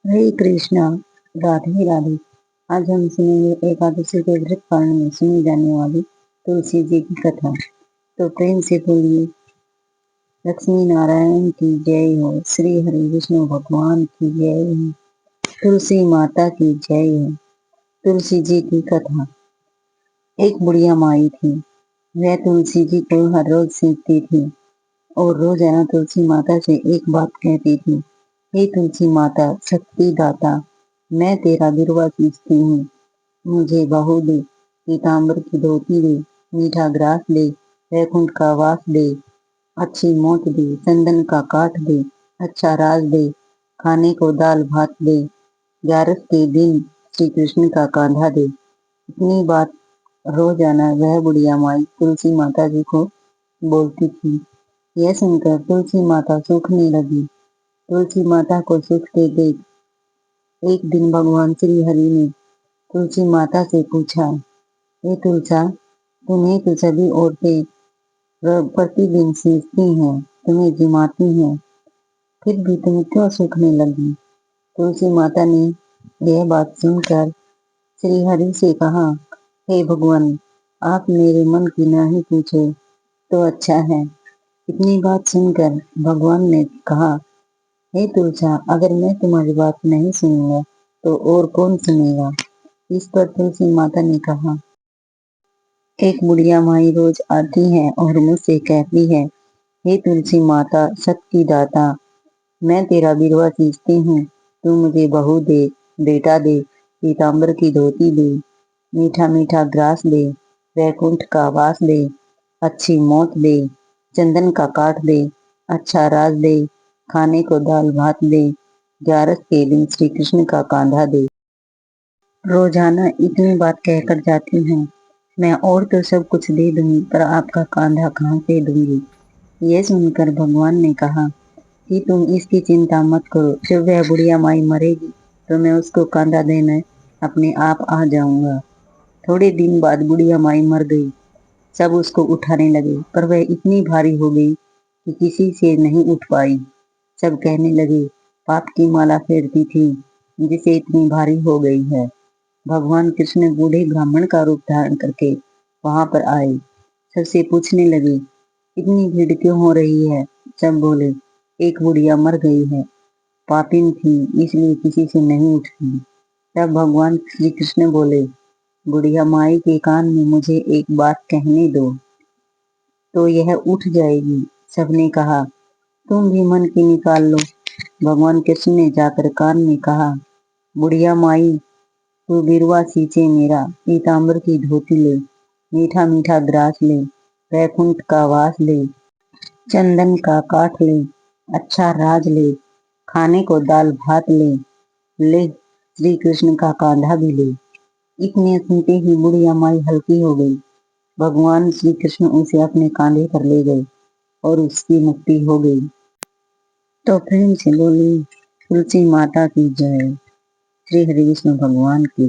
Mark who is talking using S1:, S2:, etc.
S1: हरे कृष्णा। राधे राधे। आज हम सुनेंगे एकादशी के व्रत पालन में सुनी जाने वाली तुलसी जी की कथा। तो प्रेम से बोलिए, लक्ष्मी नारायण की जय हो, श्री हरि विष्णु भगवान की जय हो, तुलसी माता की जय हो। तुलसी जी की कथा। एक बुढ़िया माई थी। वह तुलसी जी को हर रोज सीखती थी और रोजाना तुलसी माता से एक बात कहती थी। हे तुलसी माता, शक्ति दाता, मैं तेरा गिरवा सींचती हूँ। मुझे बहू दे, पीताम्बर की धोती दे, मीठा ग्रास दे, वैकुंठ का वास दे, अच्छी मौत दे, चंदन का काठ दे, अच्छा राज दे, खाने को दाल भात दे, 11 के दिन श्री कृष्ण का कांधा दे। इतनी बात रोजाना वह बुढ़िया माई तुलसी माता जी को बोलती थी। यह सुनकर तुलसी माता सूखने लगी। तुलसी माता को सूखते देख एक दिन भगवान श्री हरि ने तुलसी माता से पूछा, हे तुलसा, तुम्हें तो सभी औरतें प्रतिदिन सींचती हैं, तुम्हें जिमाती हैं, फिर भी तुम क्यों सूखने लगी? तुलसी माता ने यह बात सुनकर श्री हरि से कहा, हे भगवान, आप मेरे मन की नहीं पूछे तो अच्छा है। इतनी बात सुनकर भगवान ने कहा, हे तुलसा, अगर मैं तुम्हारी बात नहीं सुनूंगा तो और कौन सुनेगा? इस पर तुलसी माता ने कहा, एक बुढ़िया माई रोज आती है और मुझसे कहती है, हे तुलसी माता, शक्ति दाता, मैं तेरा बिरवा सींचती हूँ, तू मुझे बहू दे, बेटा दे, पीताम्बर की धोती दे, मीठा मीठा ग्रास दे, वैकुंठ का वास दे, अच्छी मौत दे, चंदन का काठ दे, अच्छा राज दे, खाने को दाल भात दे, 11 के दिन श्री कृष्ण का कांधा दे। रोजाना इतनी बात कहकर जाती हैं। मैं और तो सब कुछ दे दूंगी, पर आपका कांधा कहाँ से दूंगी? ये सुनकर भगवान ने कहा कि तुम इसकी चिंता मत करो, जब वह बुढ़िया माई मरेगी तो मैं उसको कांधा देने अपने आप आ जाऊंगा। थोड़े दिन बाद बुढ़िया माई मर गई। सब उसको उठाने लगे, पर वह इतनी भारी हो गई कि किसी से नहीं उठ पाई। सब कहने लगे, पाप की माला फेरती थी, जिसे इतनी भारी हो गई है। भगवान कृष्ण बूढ़े ब्राह्मण का रूप धारण करके वहां पर आए। सबसे पूछने लगे, इतनी भीड़ क्यों हो रही है? सब बोले, एक बुढ़िया मर गई है, पापिन थी, इसलिए किसी से नहीं उठती। तब भगवान श्री कृष्ण बोले, बुढ़िया माई के कान में मुझे एक बात कहने दो, तो यह उठ जाएगी। सबने कहा, तुम भी मन की निकाल लो। भगवान कृष्ण ने जाकर कान में कहा, बुढ़िया माई, तू बिरवा सींचे मेरा, पीताम्बर की धोती ले, मीठा मीठा ग्रास ले, वैकुंठ का वास ले, चंदन का काठ ले, अच्छा राज ले, खाने को दाल भात ले श्री कृष्ण का कांधा भी ले। इतने सुनते ही बुढ़िया माई हल्की हो गई। भगवान श्री कृष्ण उसे अपने कांधे पर ले गए और उसकी मुक्ति हो गई। तो प्रेम से बोली, तुलसी माता की जय, श्री हरि विष्णु भगवान की।